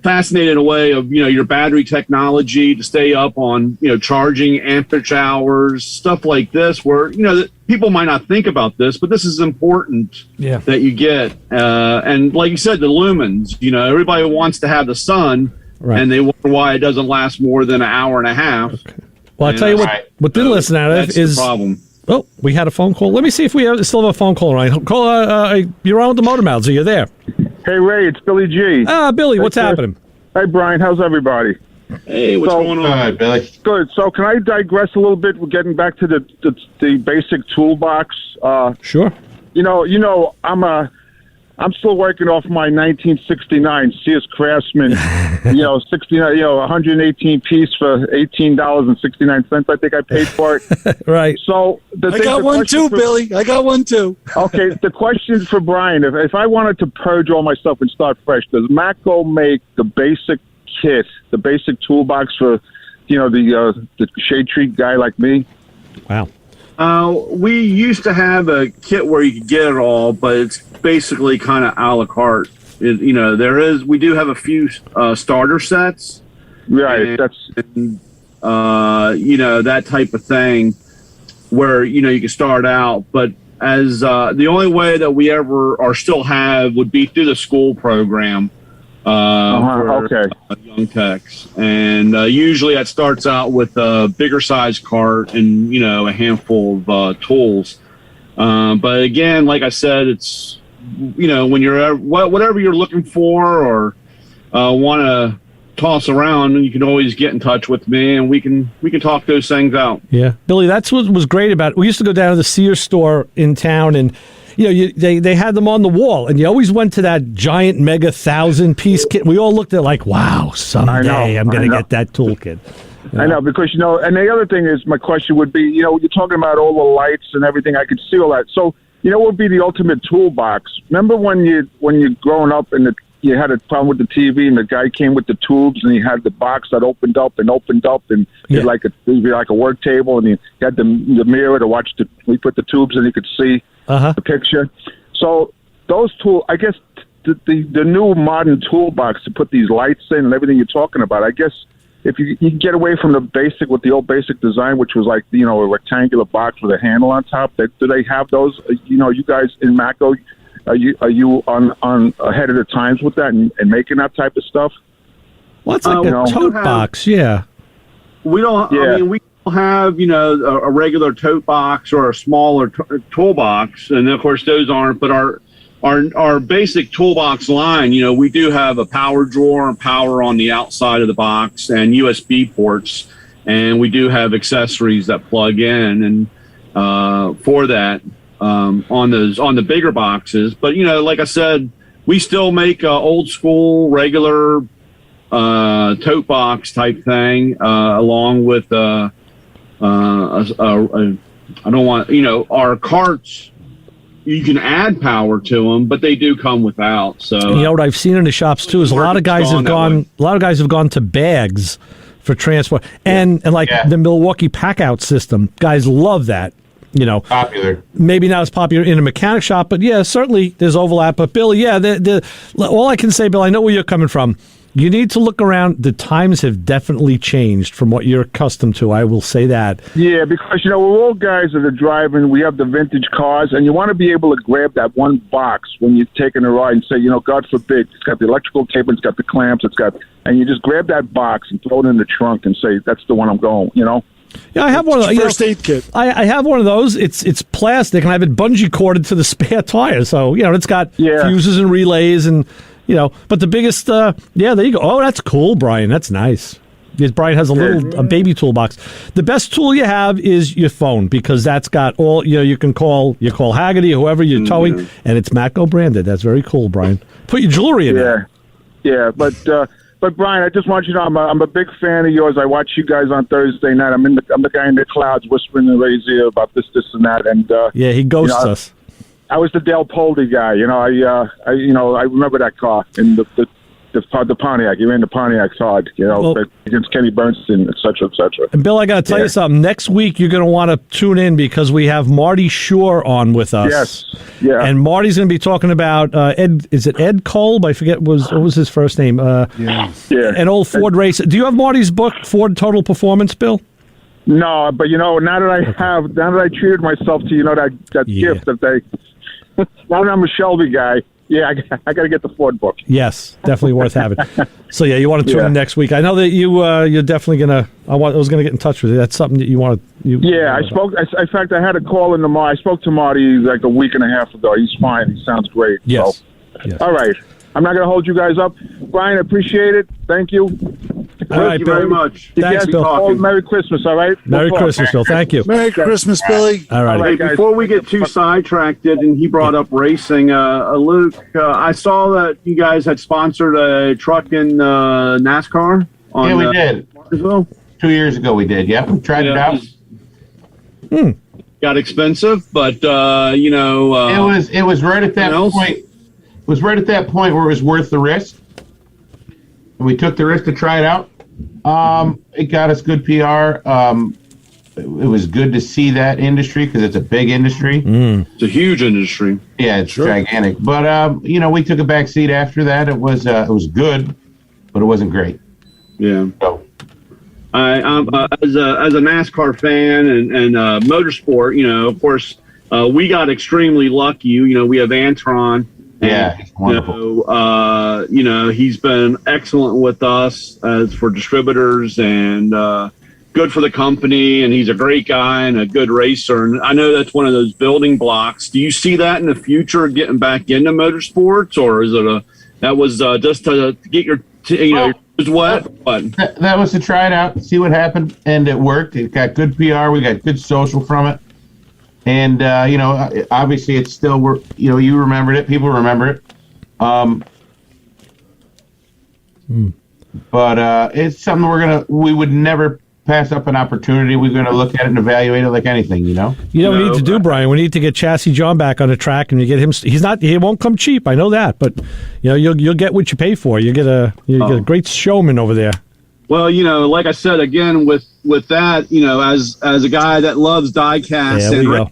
fascinated in a way of your battery technology to stay up on charging amperage hours, stuff like this, where people might not think about this, but this is important that you get. And like you said, the lumens. Everybody wants to have the sun. Right. And they wonder why it doesn't last more than an hour and a half. Okay. Well, I'll tell you what didn't listen out of is the problem. Oh, we had a phone call. Let me see if we still have a phone call. Right, you're on with the MotorMouth. Are you there? Hey, Ray, it's Billy G. Billy, what's happening? Hey, Brian, how's everybody? Hey, what's going on? Hi, Billy. Good. So, can I digress a little bit? We're getting back to the basic toolbox. Sure. I'm still working off my 1969 Sears Craftsman, 69, 118 piece for $18.69. I think I paid for it. Right. So I got one too, Billy. I got one too. Okay. The question for Brian: if I wanted to purge all my stuff and start fresh, does Matco make the basic kit, the basic toolbox for, the shade tree guy like me? Wow. We used to have a kit where you could get it all, but it's basically kind of a la carte. We do have a few starter sets, right? And, that type of thing, where you can start out. But as the only way that we ever or still have would be through the school program. For young techs, and usually that starts out with a bigger size cart and a handful of tools. But again, like I said, it's when you're whatever you're looking for or want to toss around, you can always get in touch with me, and we can talk those things out. Yeah, Billy, that's what was great about it. We used to go down to the Sears store in town, and they had them on the wall, and you always went to that giant mega 1,000-piece kit. We all looked at it like, wow, someday I'm going to get that toolkit. I know, because, and the other thing is, my question would be, you're talking about all the lights and everything. I could see all that. So, what would be the ultimate toolbox? Remember when you're growing up and you had a problem with the TV and the guy came with the tubes and he had the box that opened up and it'd like a work table, and he had the mirror to watch we put the tubes and you could see the picture. So those tools, I guess the new modern toolbox to put these lights in and everything you're talking about, I guess if you can get away from the old basic design, which was like, a rectangular box with a handle on top, do they have those? You guys in Matco, are you on ahead of the times with that and making that type of stuff? Well, it's like a tote box, yeah. We don't. Yeah. I mean, we don't have a regular tote box or a smaller toolbox, and of course those aren't. But our basic toolbox line, we do have a power drawer and power on the outside of the box and USB ports, and we do have accessories that plug in and for that on the bigger boxes. But like I said, we still make old school regular tote box type thing along with I don't want our carts. You can add power to them, but they do come without. So what I've seen in the shops too is a lot of guys have gone to bags for transport, and the Milwaukee pack-out system. Guys love that. Popular. Maybe not as popular in a mechanic shop, but yeah, certainly there's overlap. But Bill, all I can say, Bill, I know where you're coming from. You need to look around. The times have definitely changed from what you're accustomed to. I will say that. Yeah, because, we're all guys that are driving. We have the vintage cars, and you want to be able to grab that one box when you're taking a ride and say, God forbid, it's got the electrical cable, it's got the clamps, and you just grab that box and throw it in the trunk and say, that's the one I'm going, Yeah, I have one of those. First aid kit. I have one of those. It's plastic, and I have it bungee corded to the spare tire. So, it's got fuses and relays and... but the biggest, there you go. Oh, that's cool, Brian. That's nice. Yes, Brian has a baby toolbox. The best tool you have is your phone because that's got all, you can call Haggerty or whoever you're towing, and it's Matco branded. That's very cool, Brian. Put your jewelry in there. Yeah, but Brian, I just want you to know I'm a big fan of yours. I watch you guys on Thursday night. I'm the guy in the clouds whispering in Ray's ear about this, and that, and he ghosts us. I was the Del Poldy guy, I remember that car in the Pontiac. He ran the Pontiac hard, against Kenny Bernstein, et cetera, et cetera. And Bill, I got to tell you something. Next week, you're going to want to tune in because we have Marty Shore on with us. Yes, yeah. And Marty's going to be talking about Ed. Is it Ed Kolb? I forget what was his first name. An old Ford racer. Do you have Marty's book, Ford Total Performance, Bill? No, but now that I treated myself to that gift that they. Now that I'm a Shelby guy, I got to get the Ford book. Yes, definitely worth having. So you want to tune in next week. I know that you're definitely gonna. I was gonna get in touch with you. That's something that you want to. I spoke. In fact, I had a call in I spoke to Marty like a week and a half ago. He's fine. He sounds great. Yes. So. All right. I'm not going to hold you guys up. Brian, I appreciate it. Thank you. Thank you very much. Thanks, Bill. Merry Christmas, all right? Merry Christmas, Bill. Thank you. Merry Christmas, Billy. All right. Hey, before we get too sidetracked, and he brought up racing, Luke, I saw that you guys had sponsored a truck in NASCAR. We did. Martinsville. 2 years ago we did, we tried it out. Got expensive, but, it was right at that point. It was right at that point where it was worth the risk. And we took the risk to try it out. It got us good PR. It was good to see that industry because it's a big industry. It's a huge industry. Yeah, it's gigantic. But we took a back seat after that. It was good, but it wasn't great. Yeah. So. I'm as a NASCAR fan and motorsport, of course, we got extremely lucky. We have Antron. Yeah, he's wonderful. He's been excellent with us as for distributors and good for the company. And he's a great guy and a good racer. And I know that's one of those building blocks. Do you see that in the future, getting back into motorsports, or is it that was just to get your wet? That was to try it out, see what happened, and it worked. It got good PR. We got good social from it. And, obviously it's still, you remembered it. People remember it. But it's something we would never pass up an opportunity. We're going to look at it and evaluate it like anything, You know what we need to do, Brian? We need to get Chassis John back on the track and you get him. He won't come cheap. I know that, but you'll get what you pay for. You get a great showman over there. Well, like I said, again, with that, as a guy that loves die-cast and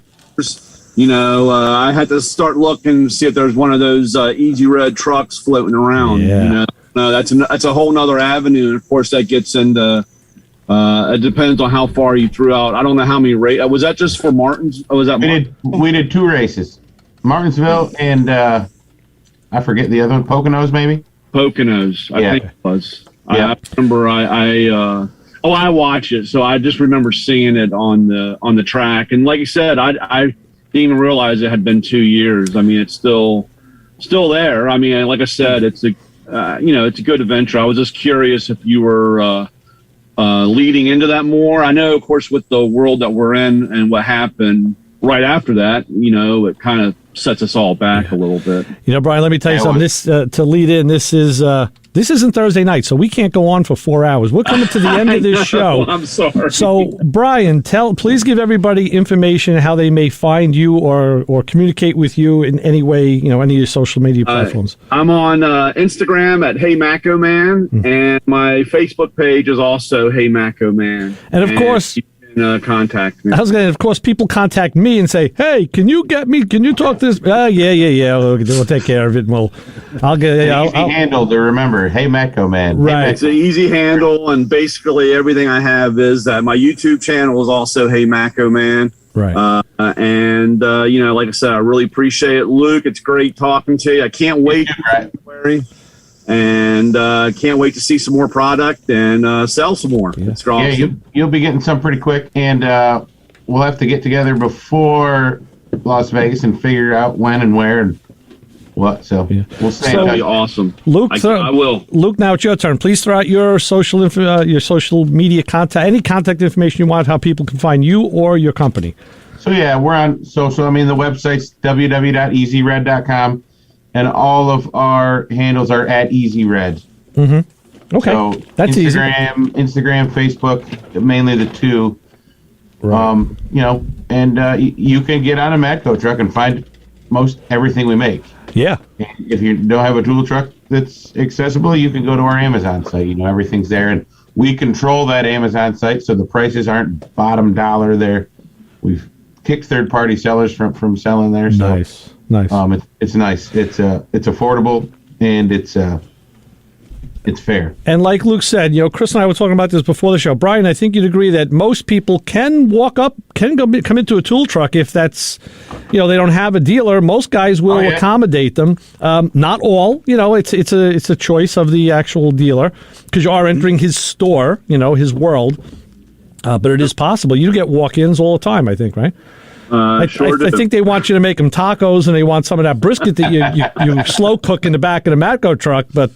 I had to start looking to see if there's one of those EZRED trucks floating around. Yeah. No, that's a whole nother avenue, and of course that gets into. It depends on how far you threw out. I don't know how many races. Was that just for Martins? Or was that we did 2 races, Martinsville and I forget the other one, Poconos maybe. Poconos, I think it was. Yeah. I remember I watch it, so I just remember seeing it on the track. And like you said, I didn't even realize it had been 2 years. I mean, it's still there. I mean, like I said, it's a it's a good adventure. I was just curious if you were leading into that more. I know, of course, with the world that we're in and what happened right after that, it kind of sets us all back a little bit. Brian, let me tell you something. This to lead in, this isn't Thursday night, so we can't go on for 4 hours. We're coming to the end of this show. I'm sorry. So, Brian, please give everybody information how they may find you or communicate with you in any way, any of your social media platforms. I'm on Instagram at Hey Matcoman, and my Facebook page is also Hey Matcoman. And of course, contact me. Of course, people contact me and say, "Hey, can you talk this?" Yeah. We'll take care of it. And I'll get easy handle to remember. Hey, Matcoman. Right, it's an easy handle, and basically everything I have is that my YouTube channel is also Hey Matcoman. Right. And like I said, I really appreciate it, Luke. It's great talking to you. I can't wait. And can't wait to see some more product and sell some more. Yeah. It's awesome. You'll be getting some pretty quick, and we'll have to get together before Las Vegas and figure out when and where and what. So we'll stay in touch. That'll be awesome. Luke, I will. Luke, now it's your turn. Please throw out your social media contact, any contact information you want, how people can find you or your company. So we're on social. I mean, the website's www.ezred.com. And all of our handles are at EZRED. Mm-hmm. Okay, so that's Instagram, Facebook, mainly the two. Right. You can get on a Matco truck and find most everything we make. Yeah. And if you don't have a tool truck that's accessible, you can go to our Amazon site. Everything's there, and we control that Amazon site, so the prices aren't bottom dollar there. We've kicked third-party sellers from selling there. So. Nice. It's nice. It's affordable, and it's fair. And like Luke said, Chris and I were talking about this before the show. Brian, I think you'd agree that most people can come into a tool truck if that's, they don't have a dealer. Most guys will accommodate them. Not all. It's a choice of the actual dealer because you are entering his store, his world. But it is possible. You get walk-ins all the time, I think, right? I think they want you to make them tacos, and they want some of that brisket that you slow cook in the back of the Matco truck. But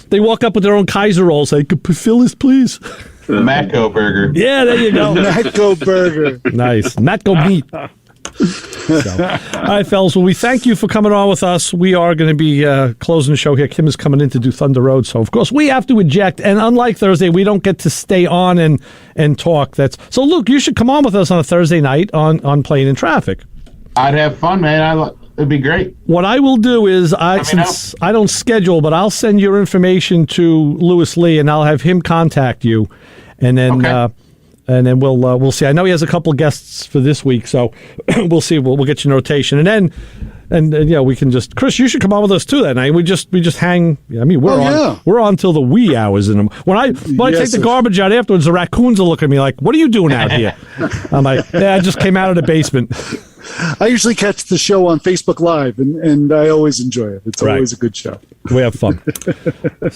they walk up with their own Kaiser rolls. Say, "Fill this, please." The Matco burger. Yeah, there you go. Matco burger. Nice. Matco meat. All right, fellas. Well, we thank you for coming on with us. We are going to be closing the show here. Kim is coming in to do Thunder Road, so of course we have to eject. And unlike Thursday, we don't get to stay on and talk. So, Luke, you should come on with us on a Thursday night on Playing in Traffic. I'd have fun, man. It'd be great. What I will do is, since I don't schedule, but I'll send your information to Lewis Lee, and I'll have him contact you, and then. Okay. And then we'll see. I know he has a couple of guests for this week, so we'll see. We'll get you in rotation, and then we can just. Chris, you should come on with us too that night. We just hang. I mean, we're on till the wee hours in them. When I take the garbage out afterwards, the raccoons will look at me like, "What are you doing out here?" I'm like, "I just came out of the basement." I usually catch the show on Facebook Live, and I always enjoy it. It's always a good show. We have fun.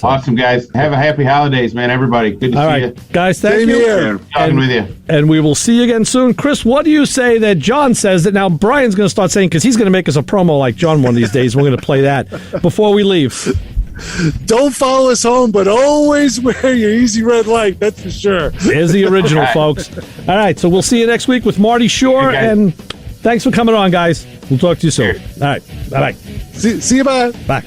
Awesome, guys. Have a happy holidays, man, everybody. Good to see you. Guys, thank Same you. Here. Talking with you. And we will see you again soon. Chris, what do you say that John says that now Brian's going to start saying, because he's going to make us a promo like John one of these days. We're going to play that before we leave. Don't follow us home, but always wear your EZRED light. That's for sure. There's the original, folks. All right, so we'll see you next week with Marty Shore, and thanks for coming on, guys. We'll talk to you soon. All right, bye-bye. See you, bye. Bye.